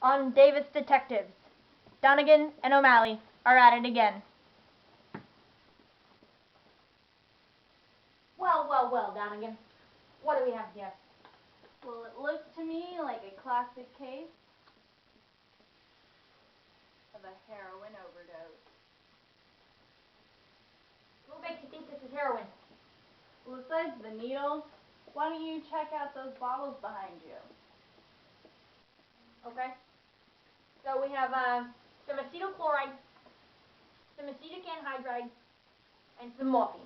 On Davis Detectives, Donnagan and O'Mally are at it again. Well, Donnagan. What do we have here? Well, it looks to me like a classic case of a heroin overdose. What makes you think this is heroin? Well, besides the needle, why don't you check out those bottles behind you? Okay. So we have some acetyl chloride, some acetic anhydride, and some morphine.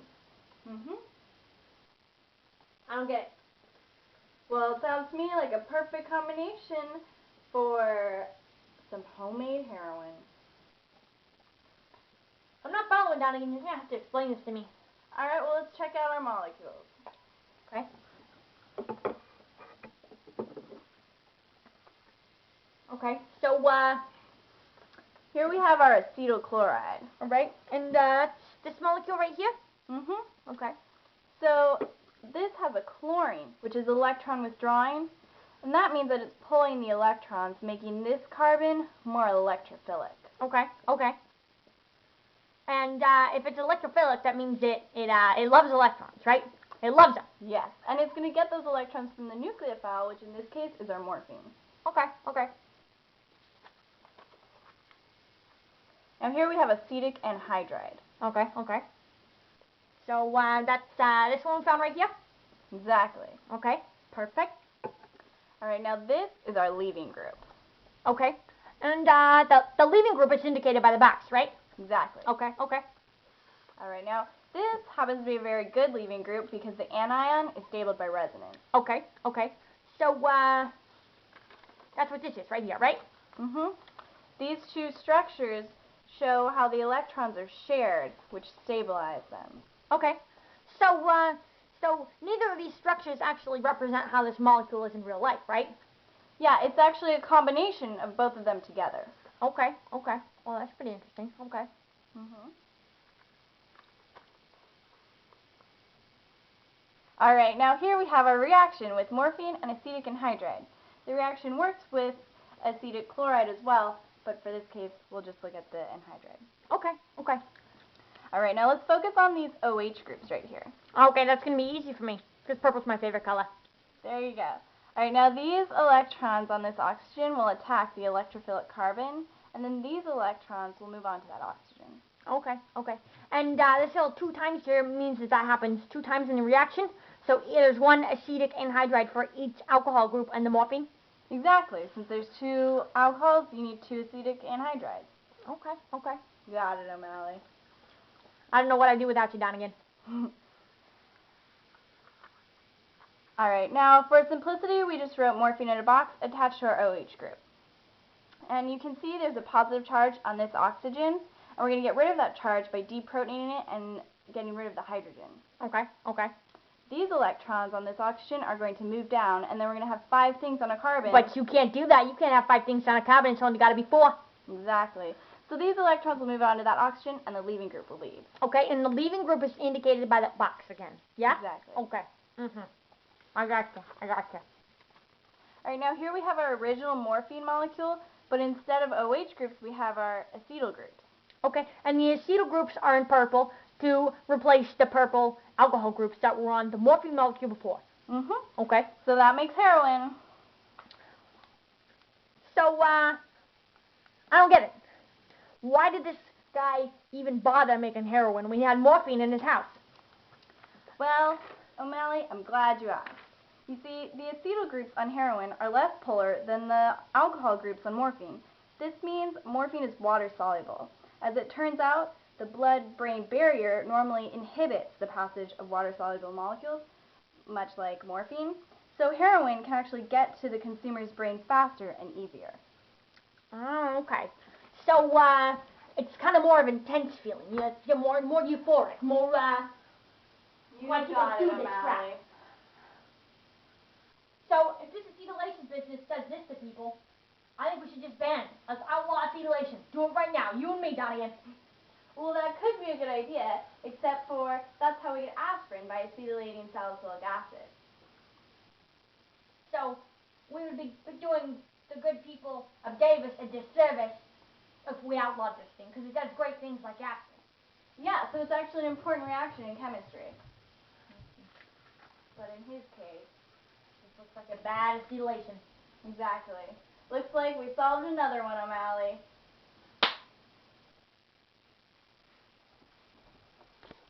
I don't get it. Well, it sounds to me like a perfect combination for some homemade heroin. I'm not following, Donnagan. You're going to have to explain this to me. Alright, well, let's check out our molecules. Okay. Okay. So, here we have our acetyl chloride. alright. And that's this molecule right here? Okay. So, this has a chlorine, which is electron withdrawing, and that means that it's pulling the electrons, making this carbon more electrophilic. Okay. Okay. And if it's electrophilic, that means it loves electrons, right? It loves them. Yes, and it's going to get those electrons from the nucleophile, which in this case is our morphine. Okay. Okay. Now here we have acetic anhydride. Okay. Okay. So that's this one we found right here? Exactly. Okay. Perfect. Alright, now this is our leaving group. Okay. And the leaving group is indicated by the box, right? Exactly. Okay. Okay. Alright, now this happens to be a very good leaving group because the anion is stabled by resonance. Okay. Okay. So that's what this is right here, right? These two structures show how the electrons are shared, which stabilize them. Okay. So so neither of these structures actually represent how this molecule is in real life, right? Yeah, it's actually a combination of both of them together. Okay. Okay. Well, that's pretty interesting. Okay. Alright, now here we have our reaction with morphine and acetic anhydride. The reaction works with acetic chloride as well, but for this case, we'll just look at the anhydride. Okay. Okay. Alright, now let's focus on these OH groups right here. Okay, that's going to be easy for me, because purple's my favorite color. There you go. Alright, now these electrons on this oxygen will attack the electrophilic carbon, and then these electrons will move on to that oxygen. Okay, okay. And this little 2 times here means that happens 2 times in the reaction. So there's one acetic anhydride for each alcohol group and the morphine? Exactly. Since there's 2 alcohols, you need 2 acetic anhydrides. Okay, okay. Got it, O'Mally. I don't know what I'd do without you, Donnagan. Alright, now for simplicity, we just wrote morphine in a box attached to our OH group. And you can see there's a positive charge on this oxygen, and we're going to get rid of that charge by deprotonating it and getting rid of the hydrogen. Okay, okay. These electrons on this oxygen are going to move down, and then we're going to have 5 things on a carbon. But you can't do that. You can't have 5 things on a carbon. It's only got to be 4. Exactly. So these electrons will move on to that oxygen, and the leaving group will leave. Okay, and the leaving group is indicated by that box again. Yeah? Exactly. Okay. I gotcha. I gotcha. Alright, now here we have our original morphine molecule, but instead of OH groups, we have our acetyl groups. Okay, and the acetyl groups are in purple to replace the purple alcohol groups that were on the morphine molecule before. Okay. So that makes heroin. So, I don't get it. Why did this guy even bother making heroin when he had morphine in his house? Well, O'Mally, I'm glad you asked. You see, the acetyl groups on heroin are less polar than the alcohol groups on morphine. This means morphine is water soluble. As it turns out, the blood-brain barrier normally inhibits the passage of water-soluble molecules, much like morphine. So heroin can actually get to the consumer's brain faster and easier. Oh, okay. So, it's kind of more of an intense feeling. You know, more euphoric, more, You when people got do it, this O'Mally. crap. So, if this acetylation business does this to people, I think we should just ban it. Let's outlaw acetylation. Do it right now. You and me, Donnagan. Well, that could be a good idea, except for that's how we get aspirin, by acetylating salicylic acid. So, we would be doing the good people of Davis a disservice if we outlawed this thing, because it does great things like acid. Yeah, so it's actually an important reaction in chemistry. But in his case, This looks like a bad acetylation. exactly. Looks like we solved another one, O'Mally.